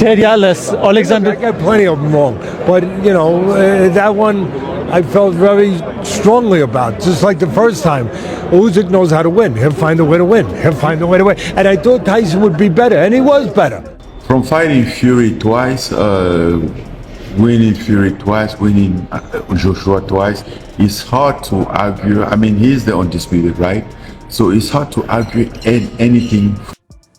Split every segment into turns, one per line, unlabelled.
Terry Ellis, Oleksandr.
I got plenty of them wrong, but that one I felt very strongly about, just like the first time. Usyk knows how to win. He'll find a way to win. He'll find a way to win. And I thought Tyson would be better, and he was better.
From fighting Fury twice, winning Fury twice, winning Joshua twice, it's hard to argue. I mean, he's the undisputed, right? So it's hard to argue anything.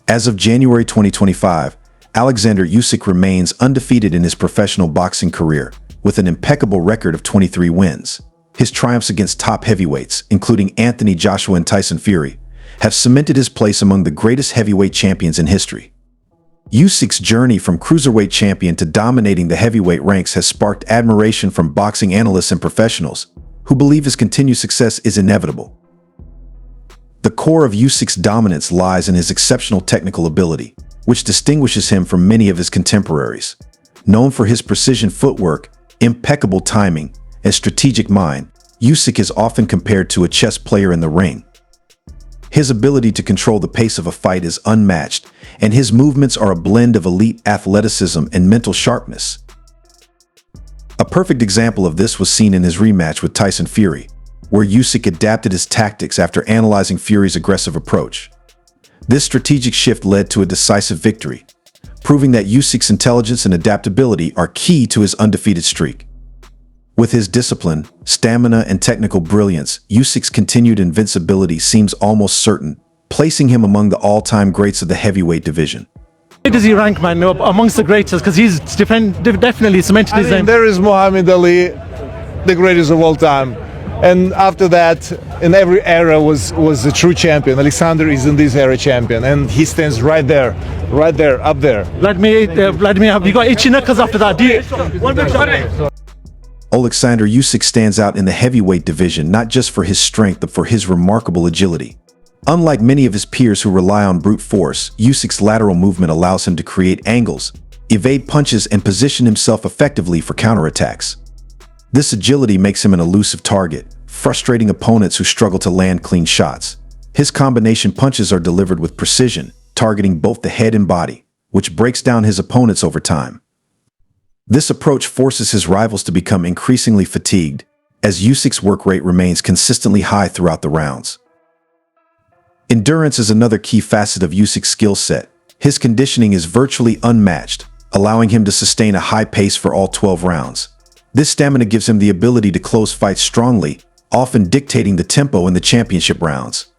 As of January 2025, Oleksandr Usyk remains undefeated in his professional boxing career, with an impeccable record of 23 wins. His triumphs against top heavyweights, including Anthony Joshua and Tyson Fury, have cemented his place among the greatest heavyweight champions in history. Usyk's journey from cruiserweight champion to dominating the heavyweight ranks has sparked admiration from boxing analysts and professionals, who believe his continued success is inevitable. The core of Usyk's dominance lies in his exceptional technical ability, which distinguishes him from many of his contemporaries. Known for his precision footwork, impeccable timing, and strategic mind, Usyk is often compared to a chess player in the ring. His ability to control the pace of a fight is unmatched, and his movements are a blend of elite athleticism and mental sharpness. A perfect example of this was seen in his rematch with Tyson Fury, where Usyk adapted his tactics after analyzing Fury's aggressive approach. This strategic shift led to a decisive victory, proving that Usyk's intelligence and adaptability are key to his undefeated streak. With his discipline, stamina, and technical brilliance, Usyk's continued invincibility seems almost certain, placing him among the all-time greats of the heavyweight division.
Where does he rank, man, amongst the greatest? Because he's definitely cemented his name.
There is Muhammad Ali, the greatest of all time. And after that, in every era was a true champion. Oleksandr is in this era champion, and he stands right there, up there.
Vladimir, have you got itchy knuckles after that? Do you?
Oleksandr Usyk stands out in the heavyweight division not just for his strength but for his remarkable agility. Unlike many of his peers who rely on brute force, Usyk's lateral movement allows him to create angles, evade punches, and position himself effectively for counterattacks. This agility makes him an elusive target, frustrating opponents who struggle to land clean shots. His combination punches are delivered with precision, targeting both the head and body, which breaks down his opponents over time. This approach forces his rivals to become increasingly fatigued, as Usyk's work rate remains consistently high throughout the rounds. Endurance is another key facet of Usyk's skill set. His conditioning is virtually unmatched, allowing him to sustain a high pace for all 12 rounds. This stamina gives him the ability to close fights strongly, often dictating the tempo in the championship rounds.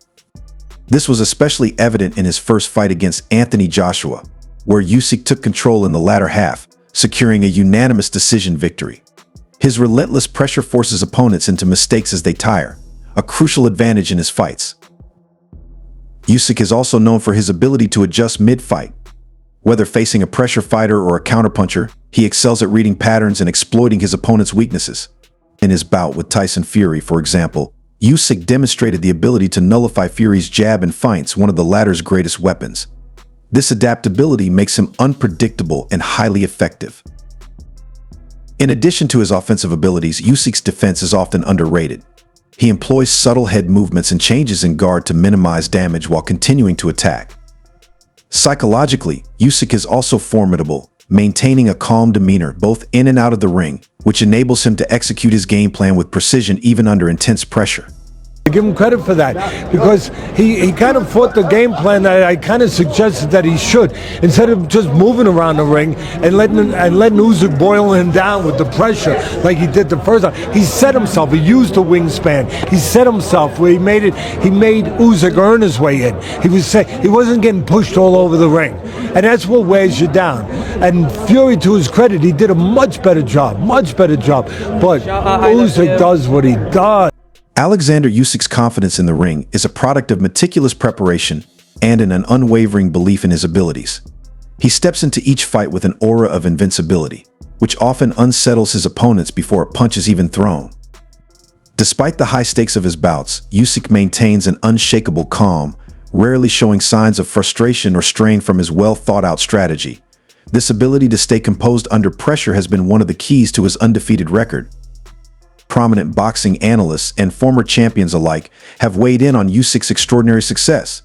This was especially evident in his first fight against Anthony Joshua, where Usyk took control in the latter half, securing a unanimous decision victory. His relentless pressure forces opponents into mistakes as they tire, a crucial advantage in his fights. Usyk is also known for his ability to adjust mid-fight. Whether facing a pressure fighter or a counterpuncher, he excels at reading patterns and exploiting his opponent's weaknesses. In his bout with Tyson Fury, for example, Usyk demonstrated the ability to nullify Fury's jab and feints, one of the latter's greatest weapons. This adaptability makes him unpredictable and highly effective. In addition to his offensive abilities, Usyk's defense is often underrated. He employs subtle head movements and changes in guard to minimize damage while continuing to attack. Psychologically, Usyk is also formidable, maintaining a calm demeanor both in and out of the ring, which enables him to execute his game plan with precision even under intense pressure.
I give him credit for that, because he kind of fought the game plan that I kind of suggested that he should. Instead of just moving around the ring and letting Usyk boil him down with the pressure like he did the first time, he set himself. He used the wingspan. He set himself where he made Usyk earn his way in. He wasn't getting pushed all over the ring, and that's what wears you down. And Fury, to his credit, he did a much better job. But Usyk does what he does.
Oleksandr Usyk's confidence in the ring is a product of meticulous preparation and an unwavering belief in his abilities. He steps into each fight with an aura of invincibility, which often unsettles his opponents before a punch is even thrown. Despite the high stakes of his bouts, Usyk maintains an unshakable calm, rarely showing signs of frustration or strain from his well-thought-out strategy. This ability to stay composed under pressure has been one of the keys to his undefeated record. Prominent boxing analysts and former champions alike have weighed in on Usyk's extraordinary success.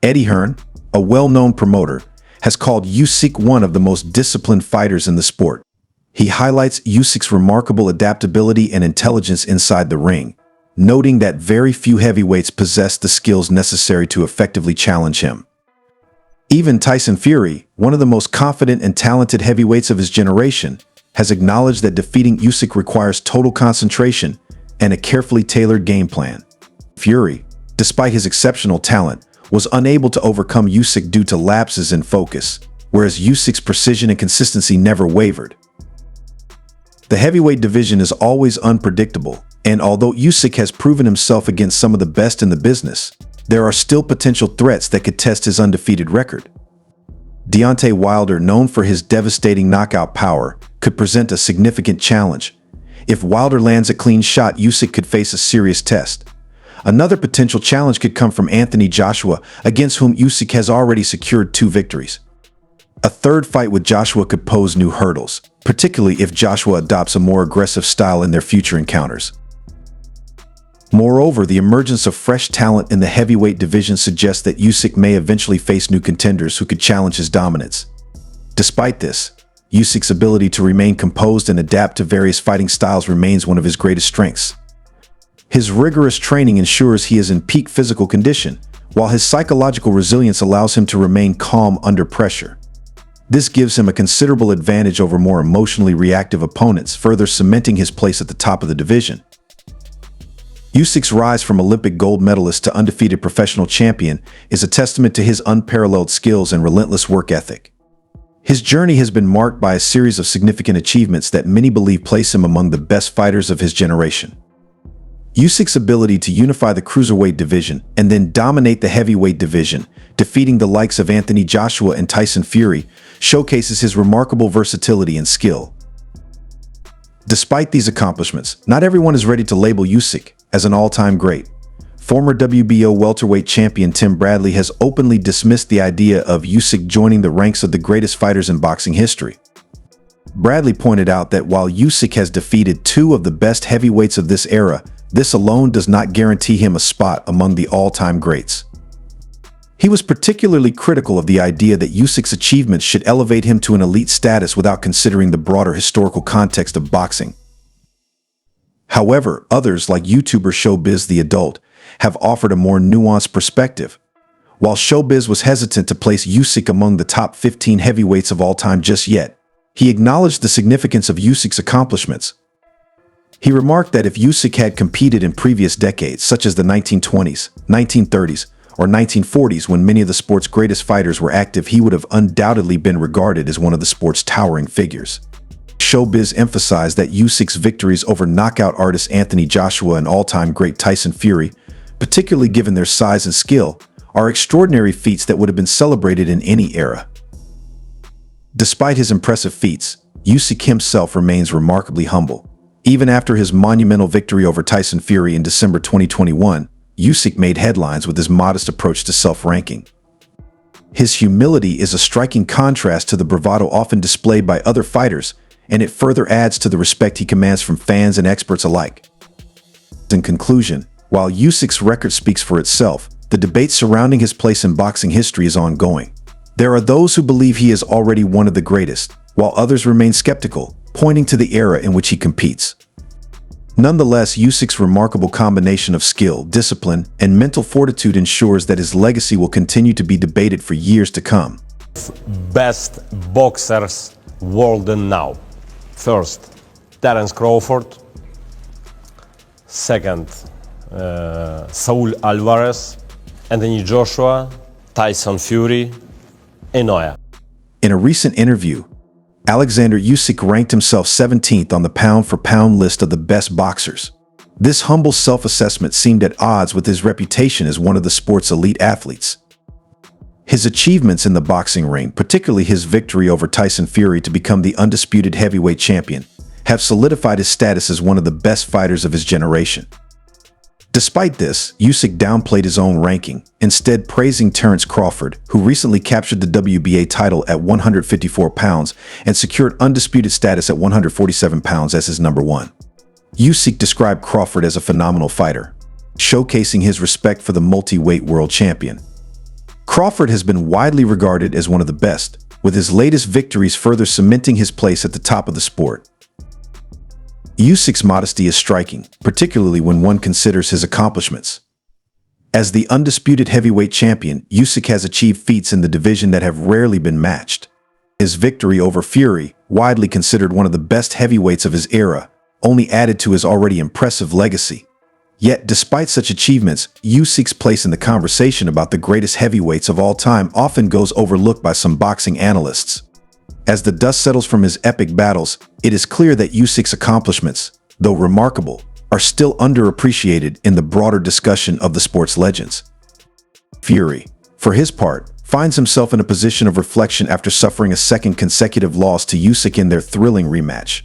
Eddie Hearn, a well-known promoter, has called Usyk one of the most disciplined fighters in the sport. He highlights Usyk's remarkable adaptability and intelligence inside the ring, noting that very few heavyweights possess the skills necessary to effectively challenge him. Even Tyson Fury, one of the most confident and talented heavyweights of his generation, has acknowledged that defeating Usyk requires total concentration and a carefully tailored game plan. Fury, despite his exceptional talent, was unable to overcome Usyk due to lapses in focus, whereas Usyk's precision and consistency never wavered. The heavyweight division is always unpredictable, and although Usyk has proven himself against some of the best in the business, there are still potential threats that could test his undefeated record. Deontay Wilder, known for his devastating knockout power, could present a significant challenge. If Wilder lands a clean shot, Usyk could face a serious test. Another potential challenge could come from Anthony Joshua, against whom Usyk has already secured 2 victories. A third fight with Joshua could pose new hurdles, particularly if Joshua adopts a more aggressive style in their future encounters. Moreover, the emergence of fresh talent in the heavyweight division suggests that Usyk may eventually face new contenders who could challenge his dominance. Despite this, Usyk's ability to remain composed and adapt to various fighting styles remains one of his greatest strengths. His rigorous training ensures he is in peak physical condition, while his psychological resilience allows him to remain calm under pressure. This gives him a considerable advantage over more emotionally reactive opponents, further cementing his place at the top of the division. Usyk's rise from Olympic gold medalist to undefeated professional champion is a testament to his unparalleled skills and relentless work ethic. His journey has been marked by a series of significant achievements that many believe place him among the best fighters of his generation. Usyk's ability to unify the cruiserweight division and then dominate the heavyweight division, defeating the likes of Anthony Joshua and Tyson Fury, showcases his remarkable versatility and skill. Despite these accomplishments, not everyone is ready to label Usyk as an all-time great. Former WBO welterweight champion Tim Bradley has openly dismissed the idea of Usyk joining the ranks of the greatest fighters in boxing history. Bradley pointed out that while Usyk has defeated 2 of the best heavyweights of this era, this alone does not guarantee him a spot among the all-time greats. He was particularly critical of the idea that Usyk's achievements should elevate him to an elite status without considering the broader historical context of boxing. However, others, like YouTuber Showbiz the Adult, have offered a more nuanced perspective. While Showbiz was hesitant to place Usyk among the top 15 heavyweights of all time just yet, he acknowledged the significance of Usyk's accomplishments. He remarked that if Usyk had competed in previous decades, such as the 1920s, 1930s, or 1940s, when many of the sport's greatest fighters were active, he would have undoubtedly been regarded as one of the sport's towering figures. Showbiz emphasized that Usyk's victories over knockout artist Anthony Joshua and all-time great Tyson Fury, particularly given their size and skill, are extraordinary feats that would have been celebrated in any era. Despite his impressive feats, Usyk himself remains remarkably humble. Even after his monumental victory over Tyson Fury in December 2021, Usyk made headlines with his modest approach to self-ranking. His humility is a striking contrast to the bravado often displayed by other fighters, and it further adds to the respect he commands from fans and experts alike. In conclusion, while Usyk's record speaks for itself, the debate surrounding his place in boxing history is ongoing. There are those who believe he is already one of the greatest, while others remain skeptical, pointing to the era in which he competes. Nonetheless, Usyk's remarkable combination of skill, discipline, and mental fortitude ensures that his legacy will continue to be debated for years to come.
Best boxers world now. First, Terence Crawford. Second, Saul Alvarez, Anthony Joshua, Tyson Fury, Inoue.
In a recent interview, Oleksandr Usyk ranked himself 17th on the pound-for-pound list of the best boxers. This humble self-assessment seemed at odds with his reputation as one of the sport's elite athletes. His achievements in the boxing ring, particularly his victory over Tyson Fury to become the undisputed heavyweight champion, have solidified his status as one of the best fighters of his generation. Despite this, Usyk downplayed his own ranking, instead praising Terence Crawford, who recently captured the WBA title at 154 pounds and secured undisputed status at 147 pounds as his number 1. Usyk described Crawford as a phenomenal fighter, showcasing his respect for the multi-weight world champion. Crawford has been widely regarded as one of the best, with his latest victories further cementing his place at the top of the sport. Usyk's modesty is striking, particularly when one considers his accomplishments. As the undisputed heavyweight champion, Usyk has achieved feats in the division that have rarely been matched. His victory over Fury, widely considered one of the best heavyweights of his era, only added to his already impressive legacy. Yet, despite such achievements, Usyk's place in the conversation about the greatest heavyweights of all time often goes overlooked by some boxing analysts. As the dust settles from his epic battles, it is clear that Usyk's accomplishments, though remarkable, are still underappreciated in the broader discussion of the sport's legends. Fury, for his part, finds himself in a position of reflection after suffering a second consecutive loss to Usyk in their thrilling rematch.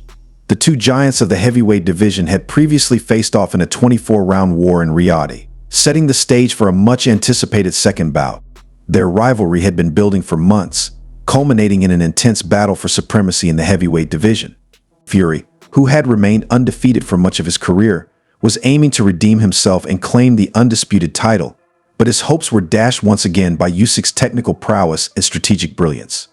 The two giants of the heavyweight division had previously faced off in a 24-round war in Riyadh, setting the stage for a much-anticipated second bout. Their rivalry had been building for months, culminating in an intense battle for supremacy in the heavyweight division. Fury, who had remained undefeated for much of his career, was aiming to redeem himself and claim the undisputed title, but his hopes were dashed once again by Usyk's technical prowess and strategic brilliance.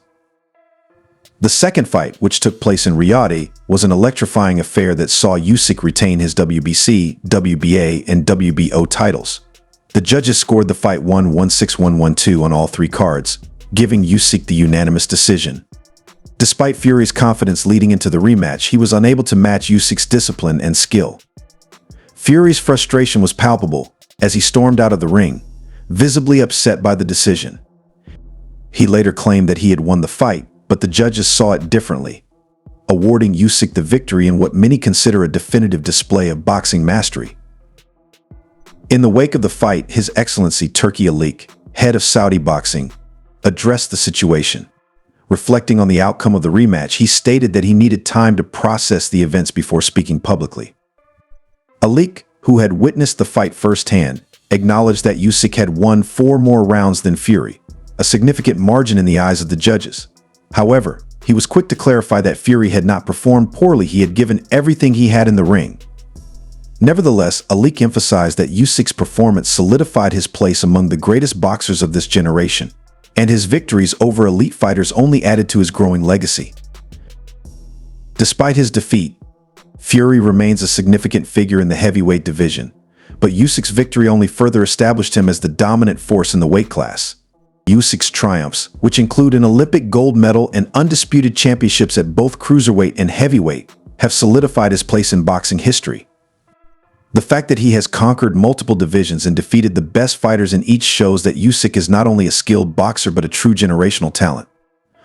The second fight, which took place in Riyadh, was an electrifying affair that saw Usyk retain his WBC, WBA, and WBO titles. The judges scored the fight 1-1-6-1-1-2 on all three cards, giving Usyk the unanimous decision. Despite Fury's confidence leading into the rematch, he was unable to match Usyk's discipline and skill. Fury's frustration was palpable as he stormed out of the ring, visibly upset by the decision. He later claimed that he had won the fight, but the judges saw it differently, awarding Usyk the victory in what many consider a definitive display of boxing mastery. In the wake of the fight, His Excellency Turki Alik, head of Saudi boxing, addressed the situation. Reflecting on the outcome of the rematch, he stated that he needed time to process the events before speaking publicly. Alik, who had witnessed the fight firsthand, acknowledged that Usyk had won 4 more rounds than Fury, a significant margin in the eyes of the judges. However, he was quick to clarify that Fury had not performed poorly. He had given everything he had in the ring. Nevertheless, Alik emphasized that Usyk's performance solidified his place among the greatest boxers of this generation, and his victories over elite fighters only added to his growing legacy. Despite his defeat, Fury remains a significant figure in the heavyweight division, but Usyk's victory only further established him as the dominant force in the weight class. Usyk's triumphs, which include an Olympic gold medal and undisputed championships at both cruiserweight and heavyweight, have solidified his place in boxing history. The fact that he has conquered multiple divisions and defeated the best fighters in each shows that Usyk is not only a skilled boxer but a true generational talent.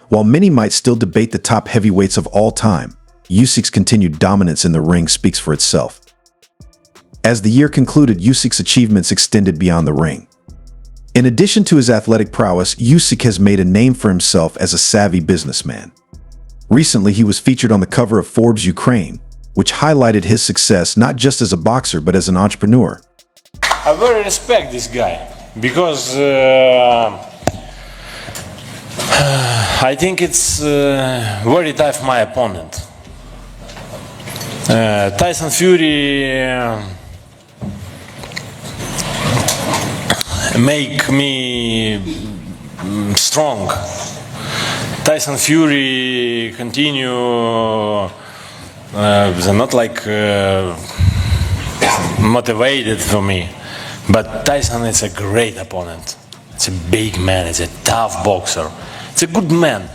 While many might still debate the top heavyweights of all time, Usyk's continued dominance in the ring speaks for itself. As the year concluded, Usyk's achievements extended beyond the ring. In addition to his athletic prowess, Usyk has made a name for himself as a savvy businessman. Recently, he was featured on the cover of Forbes Ukraine, which highlighted his success not just as a boxer but as an entrepreneur.
I very respect this guy because I think it's very tough my opponent. Tyson Fury make me strong. Tyson Fury continue they're not like motivated for me, but Tyson is a great opponent. It's a big man, it's a tough boxer, it's a good man.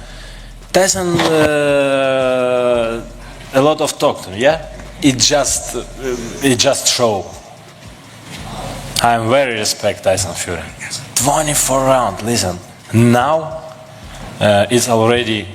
Tyson a lot of talk to me, yeah? It just show. I very respect Tyson Fury. 24 rounds, listen, now it's already